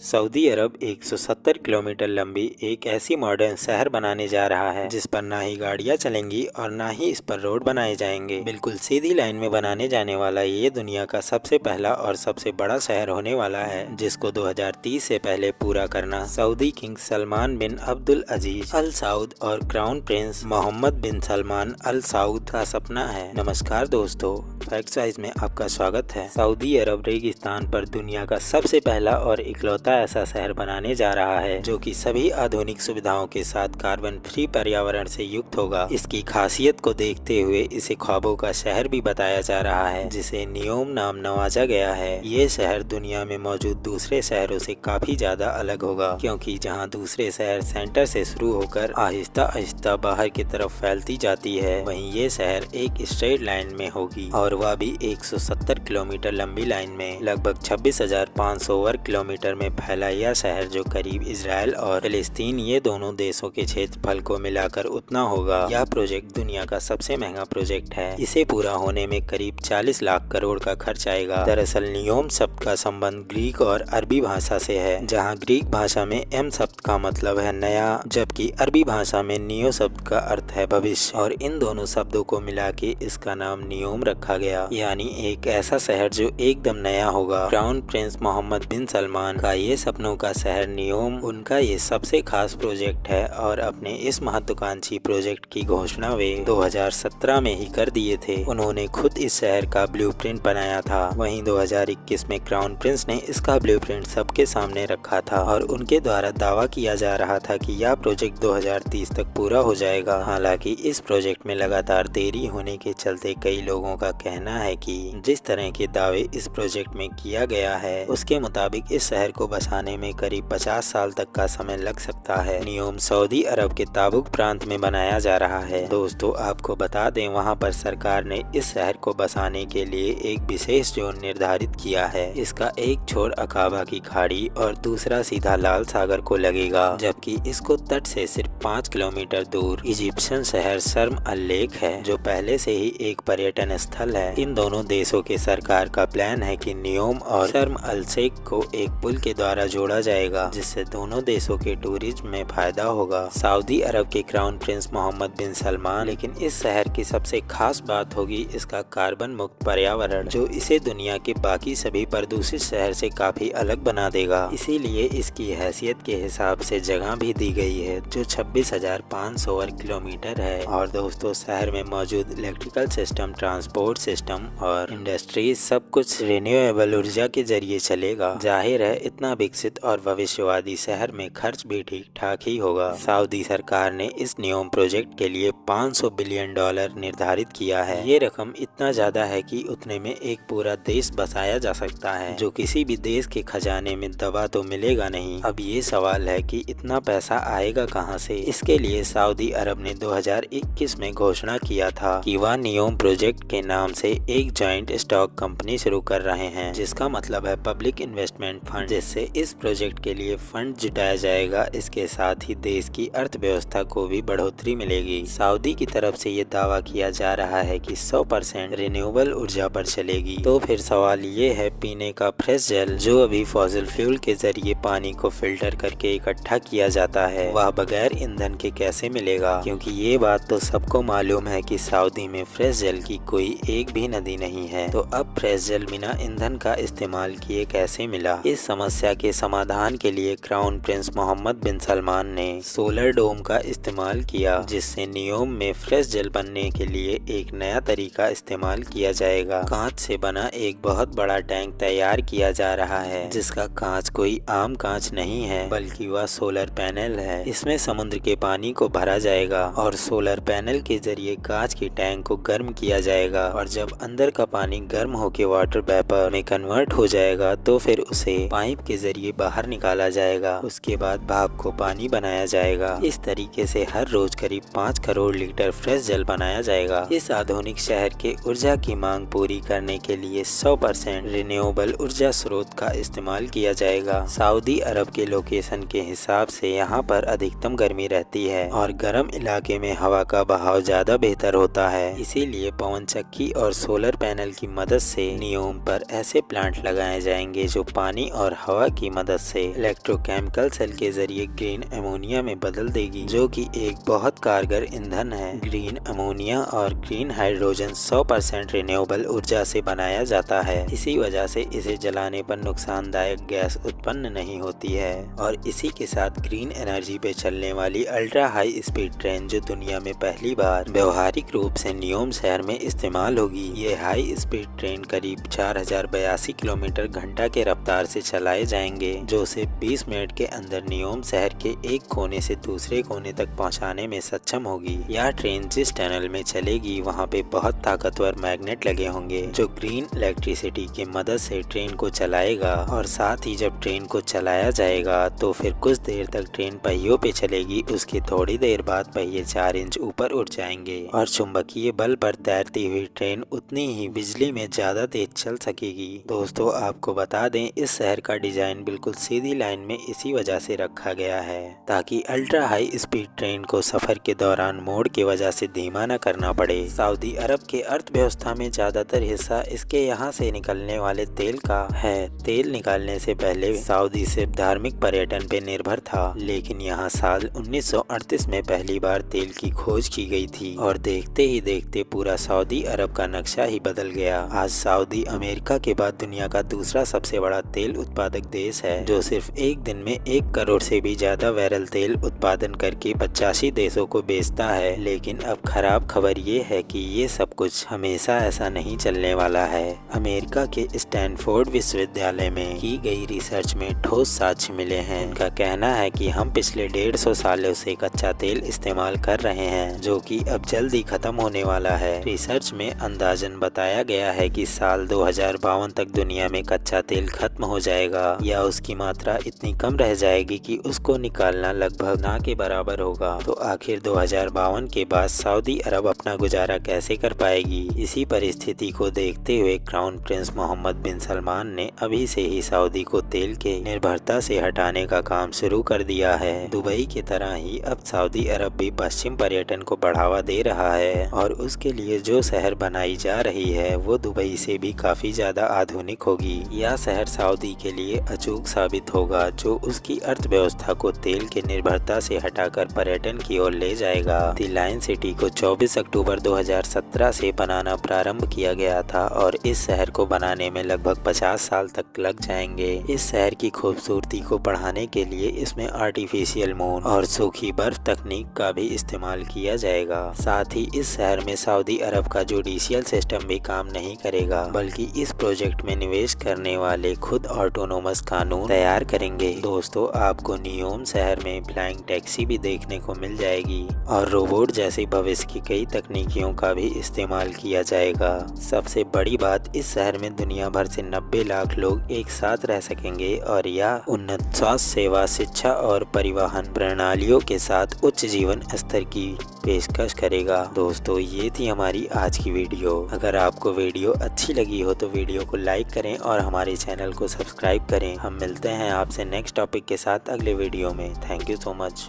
Saudi अरब 170 kilometre लंबी एक ऐसी मॉडर्न शहर बनाने जा रहा है जिस पर ना ही गाड़ियां चलेंगी और ना ही इस पर रोड बनाए जाएंगे। बिल्कुल सीधी लाइन में बनाने जाने वाला ये दुनिया का सबसे पहला और सबसे बड़ा शहर होने वाला है, जिसको 2030 से पहले पूरा करना सऊदी किंग सलमान बिन अब्दुल अजीज अल सऊद और क्राउन प्रिंस मोहम्मद बिन सलमान अल सऊद का सपना है। नमस्कार दोस्तों, फैक्ट वाइज में आपका स्वागत है। सऊदी अरब रेगिस्तान पर दुनिया का सबसे पहला और इकलौता ऐसा शहर बनाने जा रहा है जो कि सभी आधुनिक सुविधाओं के साथ कार्बन फ्री पर्यावरण से युक्त होगा। इसकी खासियत को देखते हुए इसे ख्वाबों का शहर भी बताया जा रहा है, जिसे नियोम नाम नवाजा गया है। ये शहर दुनिया में मौजूद दूसरे शहरों से काफी ज्यादा अलग होगा, क्योंकि जहां दूसरे शहर सेंटर से शुरू होकर आहिस्ता आहिस्ता बाहर की तरफ फैलती जाती है, वहीं ये शहर एक स्ट्रेट लाइन में होगी और वह भी 170 किलोमीटर लंबी लाइन में। लगभग 26,500 वर्ग किलोमीटर में फैला यह शहर, जो करीब इजराइल और फिलिस्तीन ये दोनों देशों के क्षेत्रफल को मिलाकर उतना होगा। यह प्रोजेक्ट दुनिया का सबसे महंगा प्रोजेक्ट है। इसे पूरा होने में करीब 40 लाख करोड़ का खर्च आएगा। दरअसल नियोम शब्द का संबंध ग्रीक और अरबी भाषा से है, जहां ग्रीक भाषा में एम शब्द का मतलब है नया, जबकि अरबी भाषा में नियो शब्द का अर्थ है भविष्य, और इन दोनों शब्दों को मिला के इसका नाम नियोम रखा गया, यानी एक ऐसा शहर जो एकदम नया होगा। क्राउन प्रिंस मोहम्मद बिन सलमान का ये सपनों का शहर नियोम उनका ये सबसे खास प्रोजेक्ट है, और अपने इस महत्वाकांक्षी प्रोजेक्ट की घोषणा वे 2017 में ही कर दिए थे। उन्होंने खुद इस शहर का ब्लूप्रिंट बनाया था। वहीं 2021 में क्राउन प्रिंस ने इसका ब्लूप्रिंट सबके सामने रखा था और उनके द्वारा दावा किया जा रहा था कि यह प्रोजेक्ट 2030 तक पूरा हो जाएगा। हालांकि इस प्रोजेक्ट में लगातार देरी होने के चलते कई लोगों का कहना है कि जिस तरह के दावे इस प्रोजेक्ट में किया गया है, उसके मुताबिक इस शहर को बसाने में करीब 50 साल तक का समय लग सकता है। नियोम सऊदी अरब के ताबुक प्रांत में बनाया जा रहा है। दोस्तों, आपको बता दें, वहां पर सरकार ने इस शहर को बसाने के लिए एक विशेष जोन निर्धारित किया है। इसका एक छोर अकाबा की खाड़ी और दूसरा सीधा लाल सागर को लगेगा, जबकि इसको तट से सिर्फ 5 किलोमीटर दूर इजिप्शियन शहर शर्म अल लेक है, जो पहले से ही एक पर्यटन स्थल है। इन दोनों देशों के सरकार का प्लान है कि नियोम और शर्म अल शेख को एक पुल के द्वारा जोड़ा जाएगा, जिससे दोनों देशों के टूरिज्म में फायदा होगा। सऊदी अरब के क्राउन प्रिंस मोहम्मद बिन सलमान, लेकिन इस शहर की सबसे खास बात होगी इसका कार्बन मुक्त पर्यावरण, जो इसे दुनिया के बाकी सभी प्रदूषित शहर से काफी अलग बना देगा। इसीलिए इसकी हैसियत के हिसाब से जगह भी दी गई है, जो 26,500 वर्ग किलोमीटर है। और दोस्तों, शहर में मौजूद इलेक्ट्रिकल सिस्टम, ट्रांसपोर्ट सिस्टम और इंडस्ट्रीज सब कुछ रिन्यूएबल ऊर्जा के जरिए चलेगा। जाहिर है, इतना विकसित और भविष्यवादी शहर में खर्च भी ठीक ठाक ही होगा। सऊदी सरकार ने इस नियोम प्रोजेक्ट के लिए $500 बिलियन निर्धारित किया है। ये रकम इतना ज्यादा है कि उतने में एक पूरा देश बसाया जा सकता है, जो किसी भी देश के खजाने में दबा तो मिलेगा नहीं। अब ये सवाल है कि इतना पैसा आएगा कहां से। इसके लिए सऊदी अरब ने 2021 में घोषणा किया था कि वह नियोम प्रोजेक्ट के नाम से एक जॉइंट स्टॉक कंपनी शुरू कर रहे हैं, जिसका मतलब है पब्लिक इन्वेस्टमेंट फंड, जिससे इस प्रोजेक्ट के लिए फंड जुटाया जाएगा। इसके साथ ही देश की अर्थव्यवस्था को भी बढ़ोतरी मिलेगी। सऊदी की तरफ से ये दावा किया जा रहा है कि 100% रिन्यूएबल ऊर्जा पर चलेगी। तो फिर सवाल ये है, पीने का फ्रेश जल जो अभी फॉसिल फ्यूल के जरिए पानी को फिल्टर करके इकट्ठा किया जाता है, वह बगैर ईंधन के कैसे मिलेगा? क्योंकि ये बात तो सबको मालूम है कि सऊदी में फ्रेश जल की कोई एक भी नदी नहीं है। तो अब फ्रेश जल बिना ईंधन का इस्तेमाल किए कैसे मिला? इस समस्या के समाधान के लिए क्राउन प्रिंस मोहम्मद बिन सलमान ने सोलर डोम का इस्तेमाल किया, जिससे नियोम में फ्रेश जल बनने के लिए एक नया तरीका इस्तेमाल किया जाएगा। कांच से बना एक बहुत बड़ा टैंक तैयार किया जा रहा है, जिसका कांच कोई आम कांच नहीं है, बल्कि वह सोलर पैनल है। इसमें समुद्र के पानी को भरा जाएगा और सोलर पैनल के जरिए कांच के टैंक को गर्म किया जाएगा, और जब अंदर का पानी गर्म होकर वाटर वेपर में कन्वर्ट हो जाएगा, तो फिर उसे पाइप के जरिए बाहर निकाला जाएगा। उसके बाद भाप को पानी बनाया जाएगा। इस तरीके से हर रोज करीब 5 करोड़ लीटर फ्रेश जल बनाया जाएगा। इस आधुनिक शहर के ऊर्जा की मांग पूरी करने के लिए 100% रिन्यूएबल ऊर्जा स्रोत का इस्तेमाल किया जाएगा। सऊदी अरब के लोकेशन के हिसाब से यहाँ पर अधिकतम गर्मी रहती है और गर्म इलाके में हवा का बहाव ज्यादा बेहतर होता है। इसीलिए पवन चक्की और सोलर पैनल की मदद से नियोम पर ऐसे प्लांट लगाए जाएंगे जो पानी और हवा हवा की मदद से इलेक्ट्रोकेमिकल सेल के जरिए ग्रीन अमोनिया में बदल देगी, जो कि एक बहुत कारगर ईंधन है। ग्रीन अमोनिया और ग्रीन हाइड्रोजन 100% रिन्यूएबल ऊर्जा से बनाया जाता है। इसी वजह से इसे जलाने पर नुकसानदायक गैस उत्पन्न नहीं होती है। और इसी के साथ ग्रीन एनर्जी पे चलने वाली अल्ट्रा हाई स्पीड ट्रेन जो दुनिया में पहली बार व्यवहारिक रूप से न्यूयॉर्क शहर में इस्तेमाल होगी। ये हाई स्पीड ट्रेन करीब 4082 किलोमीटर घंटा के रफ्तार से चलाए जाएंगे, जो सिर्फ 20 मिनट के अंदर न्यूयॉर्क शहर के एक कोने से दूसरे कोने तक पहुंचाने में सक्षम होगी। यह ट्रेन जिस टनल में चलेगी वहां पे बहुत ताकतवर मैग्नेट लगे होंगे जो ग्रीन इलेक्ट्रिसिटी की मदद से ट्रेन को चलाएगा। और साथ ही जब ट्रेन को चलाया जाएगा तो फिर कुछ देर तक ट्रेन पहियों पे चलेगी। उसके थोड़ी देर बाद पहिए 4 इंच ऊपर उठ जाएंगे और चुंबकीय बल पर तैरती हुई ट्रेन उतनी ही बिजली में ज्यादा तेज चल सकेगी। दोस्तों, आपको बता दें, इस शहर का डिजाइन बिल्कुल सीधी लाइन में इसी वजह से रखा गया है ताकि अल्ट्रा हाई स्पीड ट्रेन को सफर के दौरान मोड़ की वजह से धीमा न करना पड़े। सऊदी अरब के अर्थव्यवस्था में ज्यादातर हिस्सा इसके यहाँ से निकलने वाले तेल का है। तेल निकालने से पहले सऊदी सिर्फ धार्मिक पर्यटन पे निर्भर था, लेकिन यहाँ साल 1938 में पहली बार तेल की खोज की गई थी और देखते ही देखते पूरा सऊदी अरब का नक्शा ही बदल गया। आज सऊदी अमेरिका के बाद दुनिया का दूसरा सबसे बड़ा तेल उत्पादक देश है, जो सिर्फ एक दिन में 1 करोड़ से भी ज्यादा बैरल तेल उत्पादन करके 85 देशों को बेचता है। लेकिन अब खराब खबर ये है कि ये सब कुछ हमेशा ऐसा नहीं चलने वाला है। अमेरिका के स्टैनफोर्ड विश्वविद्यालय में की गई रिसर्च में ठोस साक्ष्य मिले हैं। उनका कहना है कि हम पिछले 150 सालों से कच्चा तेल इस्तेमाल कर रहे हैं, जो कि अब जल्दी खत्म होने वाला है। रिसर्च में अंदाजन बताया गया है कि साल 2052 तक दुनिया में कच्चा तेल खत्म हो जाएगा या उसकी मात्रा इतनी कम रह जाएगी कि उसको निकालना लगभग ना के बराबर होगा। तो आखिर 2052 के बाद सऊदी अरब अपना गुजारा कैसे कर पाएगी? इसी परिस्थिति को देखते हुए क्राउन प्रिंस मोहम्मद बिन सलमान ने अभी से ही सऊदी को तेल के निर्भरता से हटाने का काम शुरू कर दिया है। दुबई की तरह ही अब सऊदी अरब भी पश्चिम पर्यटन को बढ़ावा दे रहा है और उसके लिए जो शहर बनाई जा रही है वो दुबई से भी काफी ज्यादा आधुनिक होगी। यह शहर सऊदी के लिए अचूक साबित होगा, जो उसकी अर्थव्यवस्था को तेल के निर्भरता से हटाकर पर्यटन की ओर ले जाएगा। द लायन सिटी को 24 अक्टूबर 2017 से बनाना प्रारंभ किया गया था और इस शहर को बनाने में लगभग 50 साल तक लग जाएंगे। इस शहर की खूबसूरती को बढ़ाने के लिए इसमें आर्टिफिशियल मून और सूखी बर्फ तकनीक का भी इस्तेमाल किया जाएगा। साथ ही इस शहर में सऊदी अरब का जुडिशियल सिस्टम भी काम नहीं करेगा, बल्कि इस प्रोजेक्ट में निवेश करने वाले खुद ऑटोनोमस कानून तैयार करेंगे। दोस्तों, आपको न्यूयॉर्क शहर में फ्लाइंग टैक्सी भी देखने को मिल जाएगी और रोबोट जैसे भविष्य की कई तकनीकियों का भी इस्तेमाल किया जाएगा। सबसे बड़ी बात, इस शहर में दुनिया भर से 90 लाख लोग एक साथ रह सकेंगे और यह उन्नत स्वास्थ्य सेवा, शिक्षा और परिवहन प्रणालियों के साथ उच्च जीवन स्तर की पेशकश करेगा। दोस्तों, ये थी हमारी आज की वीडियो। अगर आपको वीडियो अच्छी लगी हो तो वीडियो को लाइक करें और हमारे चैनल को सब्सक्राइब करें। हम मिलते हैं आपसे नेक्स्ट टॉपिक के साथ अगले वीडियो में। Thank you so much.